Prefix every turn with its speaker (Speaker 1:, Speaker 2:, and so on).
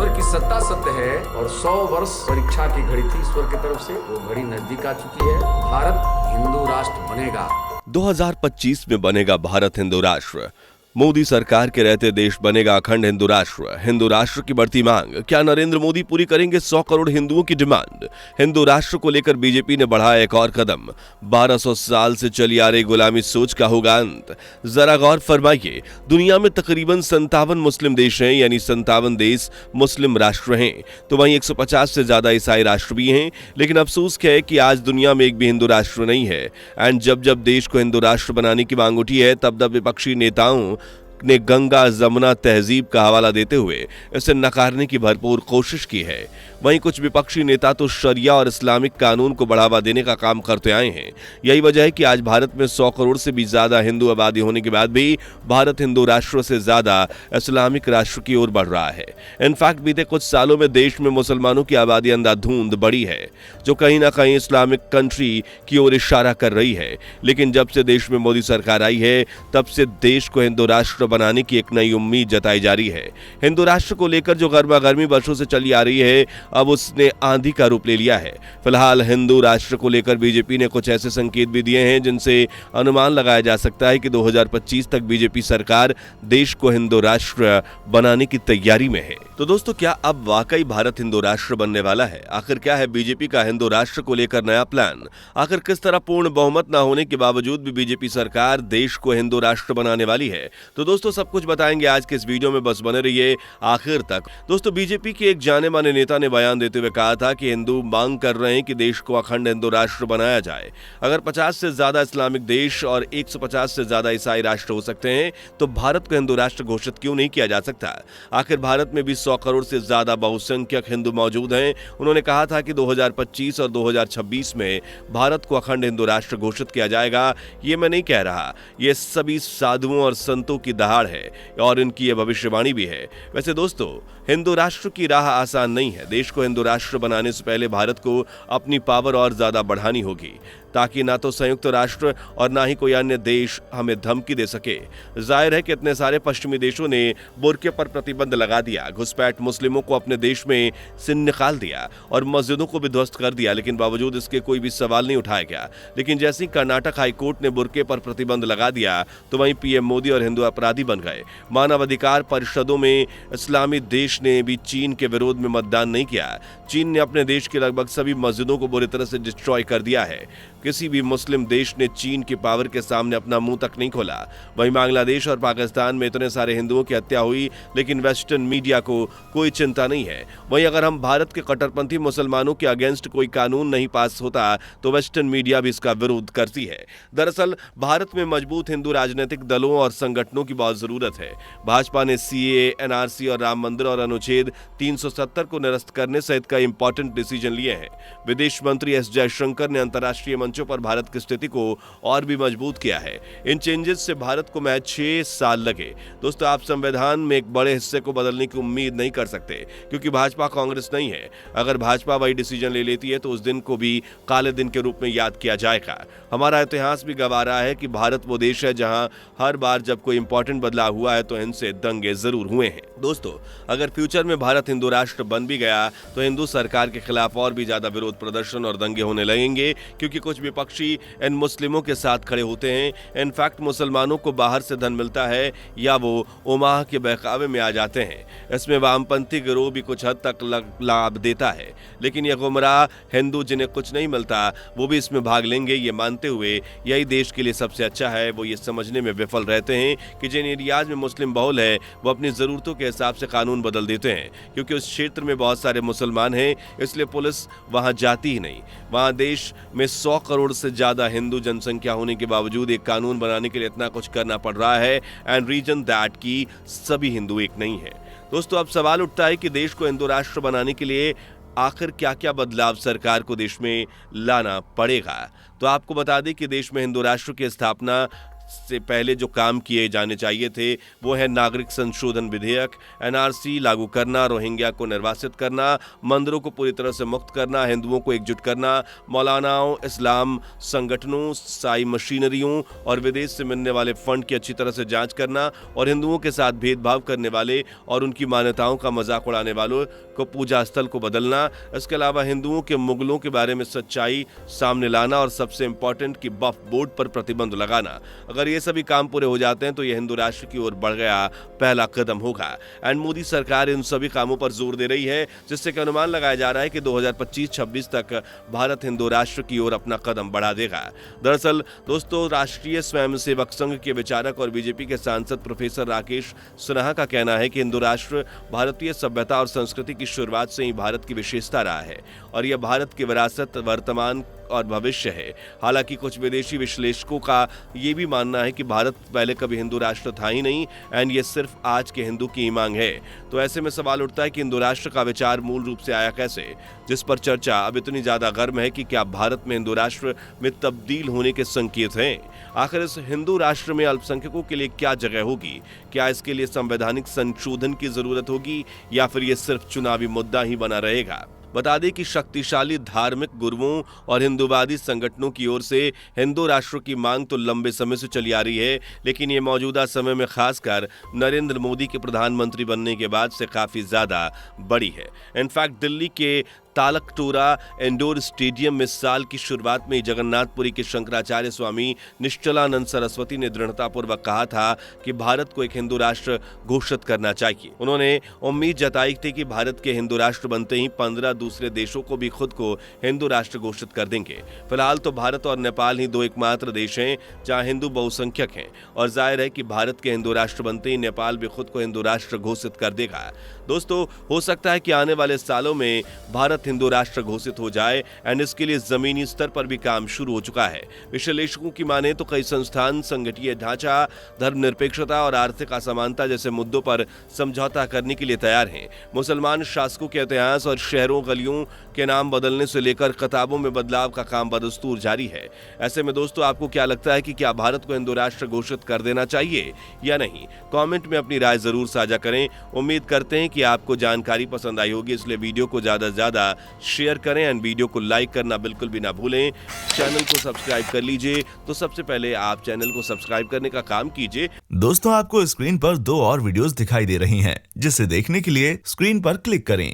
Speaker 1: ईश्वर की सत्ता सत्य है और 100 वर्ष परीक्षा की घड़ी थी ईश्वर की तरफ से, वो घड़ी नजदीक आ चुकी है। भारत हिंदू राष्ट्र बनेगा।
Speaker 2: 2025 में बनेगा भारत हिंदू राष्ट्र। मोदी सरकार के रहते देश बनेगा अखंड हिंदू राष्ट्र। हिंदू राष्ट्र की बढ़ती मांग, क्या नरेंद्र मोदी पूरी करेंगे 100 करोड़ हिंदुओं की डिमांड? हिंदू राष्ट्र को लेकर बीजेपी ने बढ़ाया एक और कदम। 1200 साल से चली आ रही गुलामी सोच का होगा अंत। जरा गौर फरमाइए, दुनिया में तकरीबन 57 मुस्लिम देश हैं, यानी 57 देश मुस्लिम राष्ट्र हैं, तो वहीं 150 से ज्यादा ईसाई राष्ट्र भी हैं। लेकिन अफसोस है कि आज दुनिया में एक भी हिंदू राष्ट्र नहीं है। एंड जब जब देश को हिंदू राष्ट्र बनाने की मांग उठी है, तब तब विपक्षी नेताओं ने गंगा जमुना तहजीब का हवाला देते हुए इसे नकारने की भरपूर कोशिश की है। वहीं कुछ विपक्षी नेता तो शरिया और इस्लामिक कानून को बढ़ावा देने का काम करते आए हैं। यही वजह है कि आज भारत में 100 करोड़ से भी ज्यादा हिंदू आबादी होने के बाद भी भारत हिंदू राष्ट्र से ज्यादा इस्लामिक राष्ट्र की ओर बढ़ रहा है। इनफैक्ट बीते कुछ सालों में देश में मुसलमानों की आबादी अंधाधुंध बढ़ी है, जो कहीं ना कहीं इस्लामिक कंट्री की ओर इशारा कर रही है। लेकिन जब से देश में मोदी सरकार आई है, तब से देश को हिंदू राष्ट्र बनाने की एक नई उम्मीद जताई जा रही है। हिंदू राष्ट्र को लेकर जो गर्मा गर्मी वर्षों से चली आ रही है, अब उसने आंधी का रूप ले लिया है। फिलहाल हिंदू राष्ट्र को लेकर बीजेपी ने कुछ ऐसे संकेत भी दिए हैं जिनसे अनुमान लगाया जा सकता है कि 2025 तक बीजेपी सरकार देश को हिंदू राष्ट्र बनाने की तैयारी में है। तो दोस्तों, क्या अब वाकई भारत हिंदू राष्ट्र बनने वाला है? आखिर क्या है बीजेपी का हिंदू राष्ट्र को लेकर नया प्लान? आखिर किस तरह पूर्ण बहुमत न होने के बावजूद भी बीजेपी सरकार देश को हिंदू राष्ट्र बनाने वाली है? तो दोस्तों, सब कुछ बताएंगे आज के इस वीडियो में, बस बने रहिए आखिर तक। दोस्तों, बीजेपी के एक जाने माने नेता ने बयान देते हुए कहा था कि हिंदू मांग कर रहे हैं कि देश को अखंड हिंदू राष्ट्र बनाया जाए। अगर 50 से ज्यादा इस्लामिक देश और 150 से ज्यादा ईसाई राष्ट्र हो सकते हैं, तो भारत को हिंदू राष्ट्र घोषित क्यों नहीं किया जा सकता? आखिर भारत में भी 100 करोड़ से ज्यादा बहुसंख्यक हिंदू मौजूद हैं। उन्होंने कहा था कि 2025 और 2026 में भारत को अखंड हिंदू राष्ट्र घोषित किया जाएगा। ये मैं नहीं कह रहा, ये सभी साधुओं और संतों की दहाड़ है और इनकी यह भविष्यवाणी भी है। वैसे दोस्तों, हिंदू राष्ट्र की राह आसान नहीं है। देश को हिंदू राष्ट्र बनाने से पहले भारत को अपनी पावर और ज्यादा बढ़ानी होगी, ताकि ना तो संयुक्त राष्ट्र और ना ही कोई अन्य देश हमें धमकी दे सके। जाहिर है कि इतने सारे पश्चिमी देशों ने बुर्के पर प्रतिबंध लगा दिया, घुसपैठ मुस्लिमों को अपने देश में से निकाल दिया और मस्जिदों को भी ध्वस्त कर दिया, लेकिन बावजूद इसके कोई भी सवाल नहीं उठाया गया। लेकिन जैसे ही कर्नाटक हाईकोर्ट ने बुर्के पर प्रतिबंध लगा दिया, तो वहीं पीएम मोदी और हिंदू अपराधी बन गए। मानवाधिकार परिषदों में इस्लामी देश ने भी चीन के विरोध में मतदान नहीं किया। चीन ने अपने देश की लगभग सभी मस्जिदों को बुरी तरह से डिस्ट्रॉय कर दिया है। किसी भी मुस्लिम देश ने चीन की पावर के सामने अपना मुंह तक नहीं खोला। वहीं बांग्लादेश और पाकिस्तान में इतने सारे हिंदुओं की हत्या हुई, लेकिन वेस्टर्न मीडिया को कोई चिंता नहीं है। वहीं अगर हम भारत के कट्टरपंथी मुसलमानों के अगेंस्ट कोई कानून नहीं पास होता, तो वेस्टर्न मीडिया भी इसका विरोध करती है। दरअसल भारत में मजबूत हिंदू राजनीतिक दलों और संगठनों की बहुत जरूरत है। भाजपा ने सीएए, एनआरसी और राम मंदिर और अनुच्छेद 370 को निरस्त करने सहित कई इंपॉर्टेंट डिसीजन लिए हैं। विदेश मंत्री एस जयशंकर ने अंतर्राष्ट्रीय मंचों पर भारत की स्थिति को और भी मजबूत किया है। इन चेंजेस से भारत को महज 6 साल लगे। दोस्तों, आप संविधान में एक बड़े हिस्से को बदलने की उम्मीद नहीं कर सकते, क्योंकि भाजपा कांग्रेस नहीं है। अगर भाजपा वही डिसीजन ले लेती है, तो उस दिन को भी काले दिन के रूप में याद किया जाएगा। हमारा इतिहास भी गवाह रहा है कि भारत वो देश है जहां हर बार जब कोई इंपॉर्टेंट बदलाव हुआ है, तो इनसे दंगे जरूर हुए हैं। दोस्तों, अगर फ्यूचर में भारत हिंदू राष्ट्र बन भी गया, तो हिंदू सरकार के खिलाफ और भी ज्यादा विरोध प्रदर्शन और दंगे होने लगेंगे, क्योंकि कुछ विपक्षी इन मुस्लिमों के साथ खड़े होते हैं। इनफैक्ट मुसलमानों को बाहर से धन मिलता है या वो उमाह के बहकावे में आ जाते हैं। इसमें वामपंथी गिरोह भी कुछ हद तक लाभ देता है, लेकिन ये गुमराह हिंदू जिन्हें कुछ नहीं मिलता, वो भी इसमें भाग लेंगे, ये मानते हुए यही देश के लिए सबसे अच्छा है। वो ये समझने में विफल रहते हैं कि जिन एरियाज में मुस्लिम बहुल है, वो अपनी जरूरतों के हिसाब से कानून बदल देते हैं, क्योंकि उस क्षेत्र में बहुत सारे मुसलमान हैं, इसलिए पुलिस वहां जाती ही नहीं। वहां देश में 100 करोड़ से ज्यादा हिंदू जनसंख्या होने के बावजूद एक कानून बनाने के लिए इतना कुछ करना पड़ रहा है, एंड रीजन दैट कि सभी हिंदू एक नहीं है। दोस्तों, अब सवाल उठता है कि देश को हिंदू राष्ट्र बनाने के लिए आखिर क्या क्या बदलाव सरकार को देश में लाना पड़ेगा। तो आपको बता दें कि देश में हिंदू राष्ट्र की स्थापना से पहले जो काम किए जाने चाहिए थे वो है नागरिक संशोधन विधेयक, एनआरसी लागू करना, रोहिंग्या को निर्वासित करना, मंदिरों को पूरी तरह से मुक्त करना, हिंदुओं को एकजुट करना, मौलानाओं, इस्लाम संगठनों, साई मशीनरियों और विदेश से मिलने वाले फंड की अच्छी तरह से जांच करना और हिंदुओं के साथ भेदभाव करने वाले और उनकी मान्यताओं का मजाक उड़ाने वालों को पूजा स्थल को बदलना। इसके अलावा हिंदुओं के मुगलों के बारे में सच्चाई सामने लाना और सबसे इंपॉर्टेंट कि वक्फ बोर्ड पर प्रतिबंध लगाना। अगर ये सभी काम पूरे हो जाते हैं तो ये हिंदू राष्ट्र की ओर बढ़ गया पहला कदम होगा। एंड मोदी सरकार इन सभी कामों पर जोर दे रही है, जिससे कि अनुमान लगाया जा रहा है कि 2025-26 तक भारत हिंदू राष्ट्र की ओर अपना कदम बढ़ा देगा। दरअसल दोस्तों, राष्ट्रीय स्वयंसेवक संघ के विचारक और बीजेपी के सांसद प्रोफेसर राकेश सिन्हा का कहना है कि हिंदू राष्ट्र भारतीय सभ्यता और संस्कृति की शुरुआत से ही भारत की विशेषता रहा है और यह भारत की विरासत, वर्तमान और भविष्य है। हालांकि कुछ विदेशी विश्लेषकों का यह भी मानना है कि भारत पहले कभी हिंदू राष्ट्र था ही नहीं एंड ये सिर्फ आज के हिंदू की ही मांग है। तो ऐसे में सवाल उठता है कि हिंदू राष्ट्र का विचार मूल रूप से आया कैसे, जिस पर चर्चा अब इतनी ज्यादा गर्म है कि क्या भारत में हिंदू राष्ट्र में तब्दील होने के संकेत हैं। आखिर इस हिंदू राष्ट्र में अल्पसंख्यकों के लिए क्या जगह होगी? क्या इसके लिए संवैधानिक संशोधन की जरूरत होगी या फिर यह सिर्फ चुनावी मुद्दा ही बना रहेगा? बता दें कि शक्तिशाली धार्मिक गुरुओं और हिंदूवादी संगठनों की ओर से हिंदू राष्ट्र की मांग तो लंबे समय से चली आ रही है, लेकिन ये मौजूदा समय में खासकर नरेंद्र मोदी के प्रधानमंत्री बनने के बाद से काफी ज्यादा बड़ी है। इनफैक्ट दिल्ली के तालकटोरा इंडोर स्टेडियम में साल की शुरुआत में जगन्नाथपुरी के शंकराचार्य स्वामी निश्चलानंद सरस्वती ने दृढ़तापूर्वक कहा था कि भारत को एक हिंदू राष्ट्र घोषित करना चाहिए। उन्होंने उम्मीद जताई थी कि भारत के हिंदू राष्ट्र बनते ही 15 दूसरे देशों को भी खुद को हिंदू राष्ट्र घोषित कर देंगे। फिलहाल तो भारत और नेपाल ही दो एकमात्र देश हैं जहां हिंदू बहुसंख्यक हैं और जाहिर है कि भारत के हिंदू राष्ट्र बनते ही नेपाल भी खुद को हिंदू राष्ट्र घोषित कर देगा। दोस्तों, हो सकता है कि आने वाले सालों में भारत हिंदू राष्ट्र घोषित हो जाए एंड इसके लिए जमीनी स्तर पर भी काम शुरू हो चुका है। विश्लेषकों की माने तो कई संस्थान संगठनीय ढांचा, धर्मनिरपेक्षता और आर्थिक असमानता जैसे मुद्दों पर समझौता करने के लिए तैयार हैं। मुसलमान शासकों के इतिहास और शहरों गलियों के नाम बदलने से लेकर किताबों में बदलाव का काम बदस्तूर जारी है। ऐसे में दोस्तों, आपको क्या लगता है कि क्या भारत को हिंदू राष्ट्र घोषित कर देना चाहिए या नहीं? कमेंट में अपनी राय जरूर साझा करें। उम्मीद करते हैं कि आपको जानकारी पसंद आई होगी, इसलिए वीडियो को ज्यादा से ज्यादा शेयर करें एंड वीडियो को लाइक करना बिल्कुल भी ना भूलें। चैनल को सब्सक्राइब कर लीजिए। तो सबसे पहले आप चैनल को सब्सक्राइब करने का काम कीजिए।
Speaker 3: दोस्तों, आपको स्क्रीन पर 2 और वीडियोस दिखाई दे रही हैं, जिसे देखने के लिए स्क्रीन पर क्लिक करें।